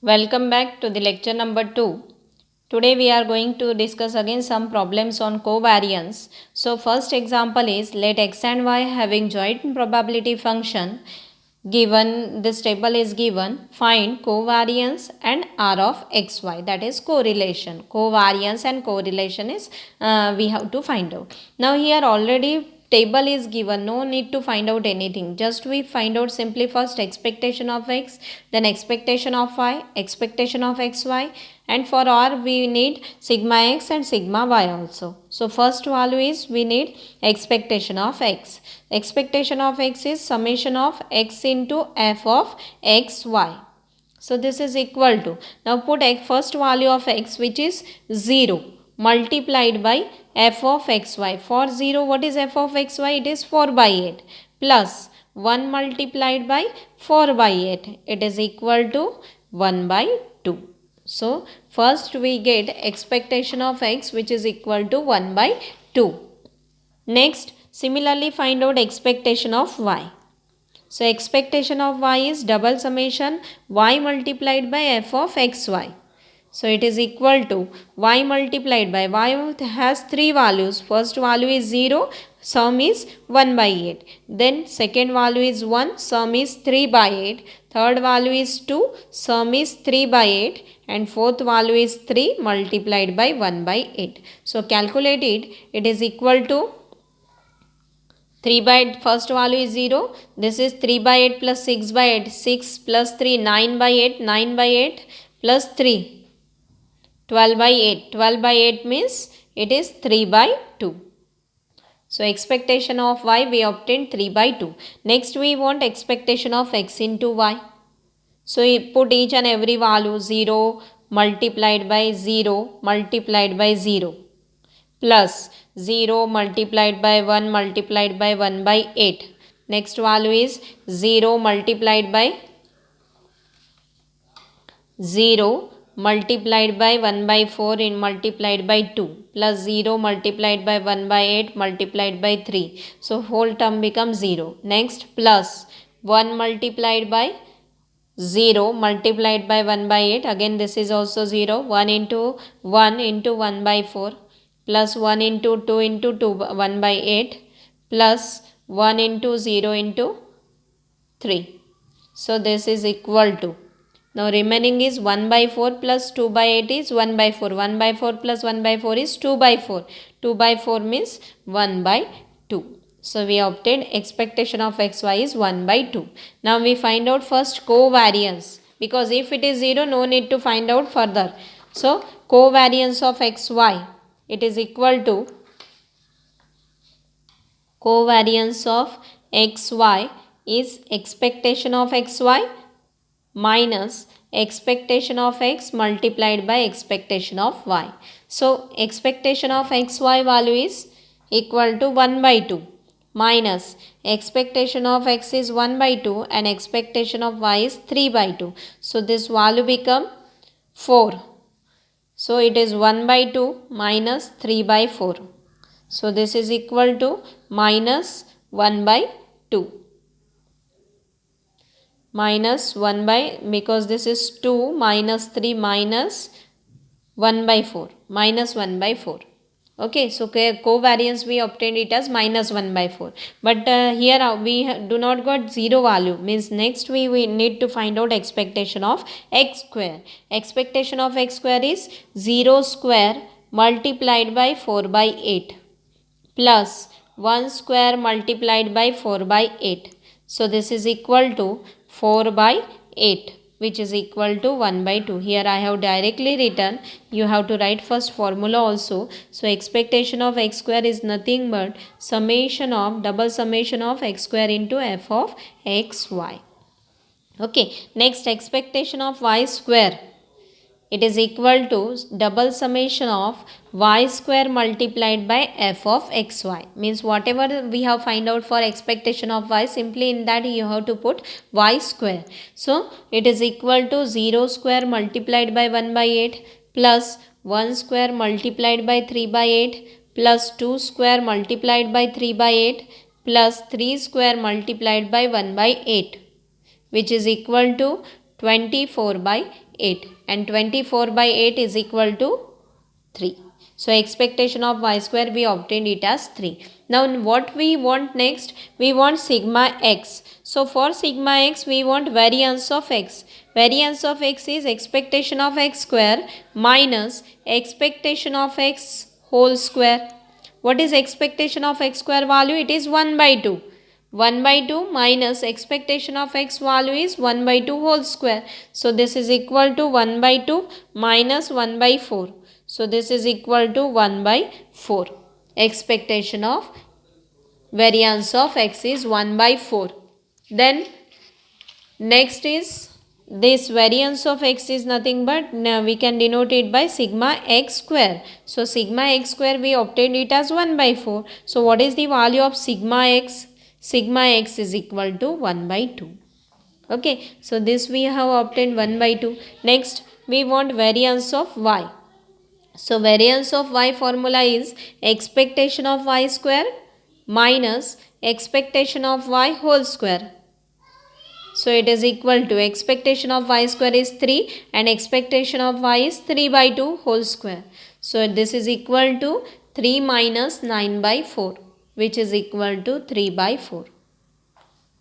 Welcome back to the lecture number 2. Today we are going to discuss again some problems on covariance. So first example is let x and y having joint probability function given this table is given, find covariance and r of xy, that is correlation. Covariance and correlation is we have to find out. Now here already table is given, no need to find out anything, just we find out simply first expectation of x, then expectation of y, expectation of xy, and for r we need sigma x and sigma y also. So first value is we need expectation of x. Expectation of x is summation of x into f of xy. So this is equal to, now put first value of x which is 0 multiplied by f of xy. For 0 what is f of xy? It is 4 by 8 plus 1 multiplied by 4 by 8. It is equal to 1 by 2. So first we get expectation of x which is equal to 1 by 2. Next similarly find out expectation of y. So expectation of y is double summation y multiplied by f of xy. So it is equal to y multiplied by, y has 3 values. First value is 0, sum is 1 by 8. Then second value is 1, sum is 3 by 8. Third value is 2, sum is 3 by 8. And fourth value is 3 multiplied by 1 by 8. So calculate it, it is equal to 3 by 8, first value is 0. This is 3 by 8 plus 6 by 8. 6 plus 3, 9 by 8. 9 by 8 plus 3. 12 by 8. 12 by 8 means it is 3 by 2. So expectation of y we obtained 3 by 2. Next we want expectation of x into y. So we put each and every value 0 multiplied by 0 multiplied by 0 plus 0 multiplied by 1 multiplied by 1 by 8. Next value is 0 multiplied by 0 multiplied by 1 by 4 in multiplied by 2 plus 0 multiplied by 1 by 8 multiplied by 3. So whole term becomes 0. Next plus 1 multiplied by 0 multiplied by 1 by 8. Again this is also 0. 1 into 1 by 4 plus 1 into 2 into 2 1 by 8 plus 1 into 0 into 3. So this is equal to, now remaining is 1 by 4 plus 2 by 8 is 1 by 4. 1 by 4 plus 1 by 4 is 2 by 4. 2 by 4 means 1 by 2. So we obtained expectation of xy is 1 by 2. Now we find out first covariance, because if it is 0 no need to find out further. So covariance of xy, it is equal to covariance of xy is expectation of xy minus expectation of x multiplied by expectation of y. So expectation of xy value is equal to 1 by 2 minus expectation of x is 1 by 2 and expectation of y is 3 by 2. So this value become 4. So it is 1 by 2 minus 3 by 4. So this is equal to minus 1 by 2. Minus 1 by, because this is 2 minus 3 minus 1 by 4. Minus 1 by 4. Okay, so covariance we obtained it as minus 1 by 4. But here we do not got 0 value. Means next we need to find out expectation of x square. Expectation of x square is 0 square multiplied by 4 by 8 plus 1 square multiplied by 4 by 8. So this is equal to 4 by 8, which is equal to 1 by 2. Here I have directly written. You have to write first formula also. So expectation of x square is nothing but summation of, double summation of x square into f of xy. Okay, next expectation of y square. It is equal to double summation of y square multiplied by f of xy. Means whatever we have find out for expectation of y, simply in that you have to put y square. So it is equal to 0 square multiplied by 1 by 8 plus 1 square multiplied by 3 by 8 plus 2 square multiplied by 3 by 8 plus 3 square multiplied by 1 by 8, which is equal to 24 by 8, and 24 by 8 is equal to 3. So expectation of y square, we obtained it as 3. Now what we want next? We want sigma x. So for sigma x, we want variance of x. Variance of x is expectation of x square minus expectation of x whole square. What is expectation of x square value? It is 1 by 2. 1 by 2 minus expectation of x value is 1 by 2 whole square. So this is equal to 1 by 2 minus 1 by 4. So this is equal to 1 by 4. Expectation of variance of x is 1 by 4. Then next is this variance of x is nothing but we can denote it by sigma x square. So sigma x square, we obtained it as 1 by 4. So what is the value of sigma x? Sigma x is equal to 1 by 2. Okay, so this we have obtained 1 by 2. Next we want variance of y. So variance of y formula is expectation of y square minus expectation of y whole square. So it is equal to expectation of y square is 3 and expectation of y is 3 by 2 whole square. So this is equal to 3 minus 9 by 4, which is equal to 3 by 4.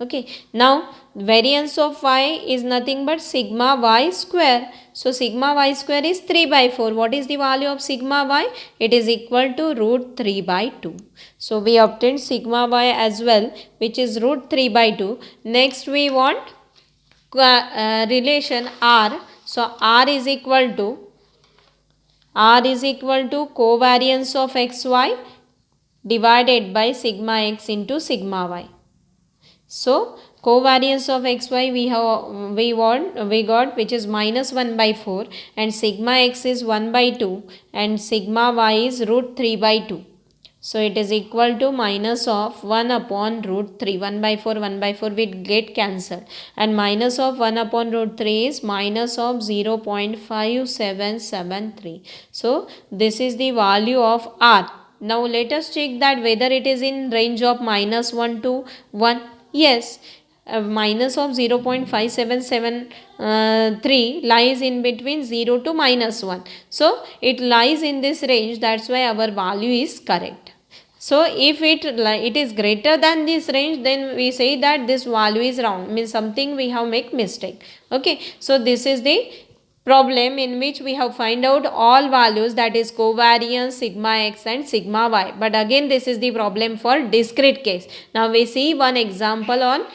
Okay, now variance of y is nothing but sigma y square. So sigma y square is 3 by 4. What is the value of sigma y? It is equal to root 3 by 2. So we obtained sigma y as well, which is root 3 by 2. Next we want relation r. So r is equal to covariance of xy divided by sigma x into sigma y. So covariance of xy we got which is minus 1 by 4, and sigma x is 1 by 2 and sigma y is root 3 by 2. So it is equal to minus of 1 upon root 3. 1 by 4 will get cancelled, and minus of 1 upon root 3 is minus of 0.5773. So this is the value of r. Now let us check that whether it is in range of minus 1 to 1. Yes, minus of 0.5773 lies in between 0 to minus 1. So it lies in this range, that's why our value is correct. So if it is greater than this range, then we say that this value is wrong, means something we have make mistake. Okay, so this is the problem in which we have find out all values, that is covariance, sigma x and sigma y. But again this is the problem for discrete case. Now we see one example on.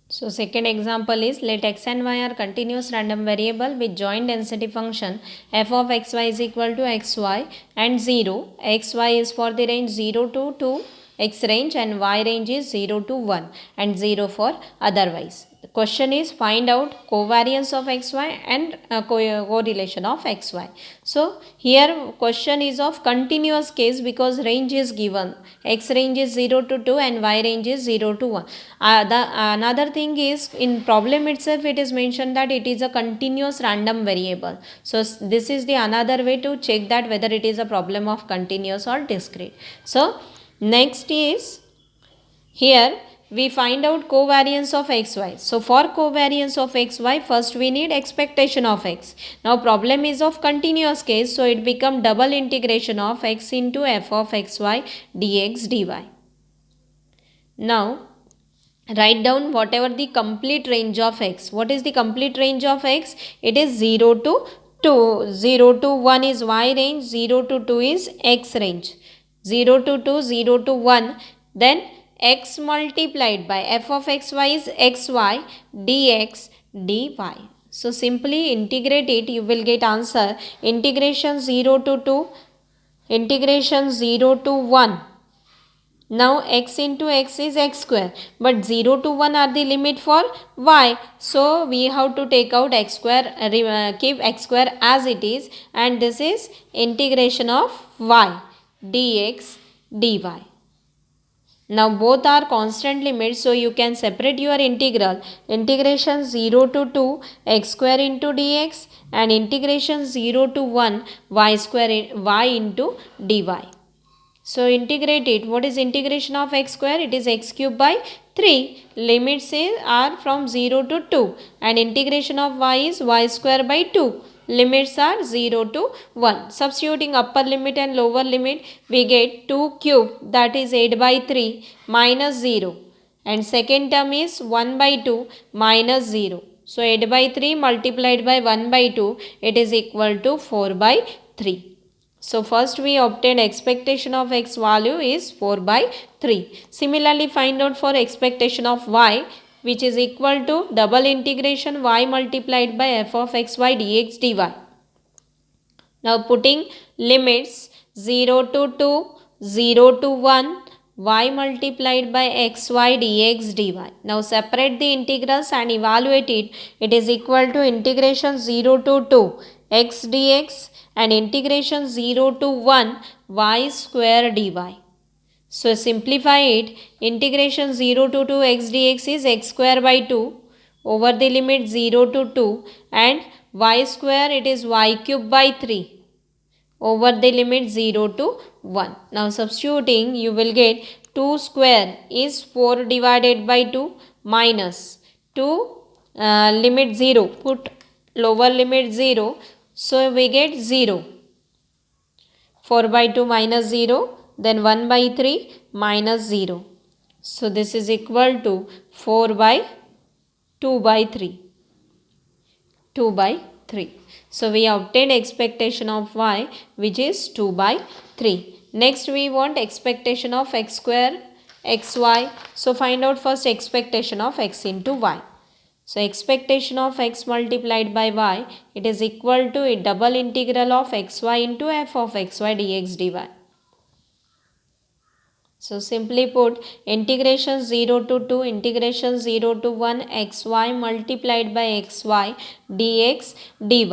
So second example is, let x and y are continuous random variable with joint density function f of xy is equal to xy and 0. Xy is for the range 0 to 2, x range, and y range is 0 to 1 and 0 for otherwise. The question is, find out covariance of xy and correlation of xy. So here question is of continuous case because range is given. X range is 0 to 2 and y range is 0 to 1. Another thing is, in problem itself it is mentioned that it is a continuous random variable. So this is the another way to check that whether it is a problem of continuous or discrete. So next is, here we find out covariance of xy. So for covariance of xy, first we need expectation of x. Now problem is of continuous case, so it become double integration of x into f of xy dx dy. Now write down whatever the complete range of x. What is the complete range of x? It is 0 to 2. 0 to 1 is y range, 0 to 2 is x range. 0 to 2, 0 to 1, then x multiplied by f of xy is xy dx dy. So simply integrate it, you will get answer. Integration 0 to 2, integration 0 to 1. Now x into x is x square, but 0 to 1 are the limit for y. So we have to take out x square, keep x square as it is, and this is integration of y dx dy. Now both are constant limits, so you can separate your integral. Integration 0 to 2 x square into dx and integration 0 to 1 y square y into dy. So integrate it. What is integration of x square? It is x cube by 3. Limits are from 0 to 2. And integration of y is y square by 2. Limits are 0 to 1. Substituting upper limit and lower limit, we get 2 cube, that is 8 by 3 minus 0. And second term is 1 by 2 minus 0. So 8 by 3 multiplied by 1 by 2, it is equal to 4 by 3. So first we obtained expectation of x value is 4 by 3. Similarly, find out for expectation of y, which is equal to double integration y multiplied by f of xy dx dy. Now putting limits 0 to 2, 0 to 1, y multiplied by xy dx dy. Now separate the integrals and evaluate it. It is equal to integration 0 to 2 x dx and integration 0 to 1 y square dy. So simplify it. Integration 0 to 2 x dx is x square by 2 over the limit 0 to 2, and y square, it is y cube by 3 over the limit 0 to 1. Now substituting, you will get 2 square is 4 divided by 2 minus 2 limit 0. Put lower limit 0. So we get 0. 4 by 2 minus 0. Then 1 by 3 minus 0. So this is equal to 4 by 2 by 3. 2 by 3. So we obtained expectation of y, which is 2 by 3. Next we want expectation of x square, xy. So find out first expectation of x into y. So expectation of x multiplied by y, it is equal to a double integral of xy into f of xy dx dy. So simply put, integration 0 to 2, integration 0 to 1 xy multiplied by xy dx dy.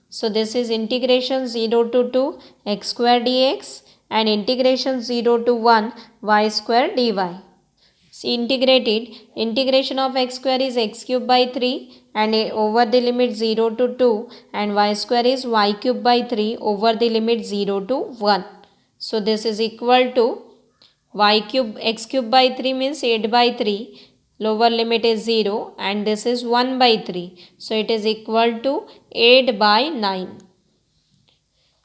So this is integration 0 to 2 x square dx and integration 0 to 1 y square dy. See, integrated, integration of x square is x cube by 3 and over the limit 0 to 2, and y square is y cube by 3 over the limit 0 to 1. So this is equal to y cube, x cube by 3 means 8 by 3, lower limit is 0, and this is 1 by 3. So it is equal to 8 by 9.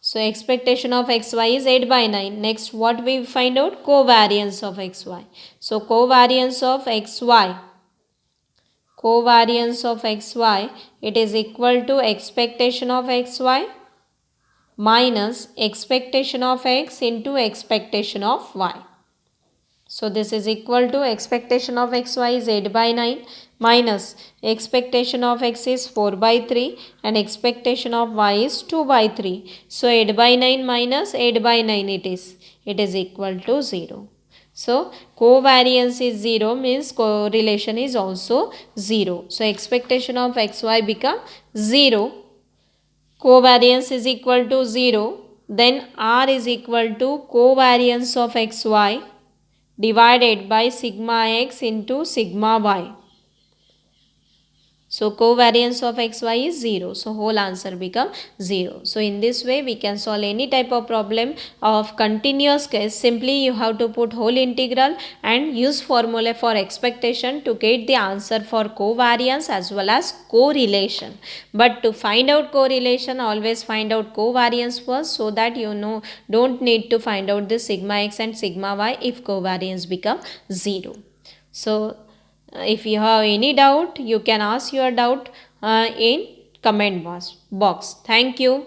So expectation of xy is 8 by 9. Next what we find out? Covariance of xy. So covariance of xy. Covariance of xy, it is equal to expectation of xy minus expectation of x into expectation of y. So this is equal to expectation of xy is 8 by 9 minus expectation of x is 4 by 3 and expectation of y is 2 by 3. So 8 by 9 minus 8 by 9 it is equal to 0. So covariance is 0 means correlation is also 0. So expectation of xy become 0. Covariance is equal to 0. Then R is equal to covariance of xy divided by sigma x into sigma y. So covariance of xy is 0. So whole answer become 0. So in this way we can solve any type of problem of continuous case. Simply you have to put whole integral and use formula for expectation to get the answer for covariance as well as correlation. But to find out correlation, always find out covariance first, so that you know don't need to find out the sigma x and sigma y if covariance become 0. So if you have any doubt, you can ask your doubt in comment box. Thank you.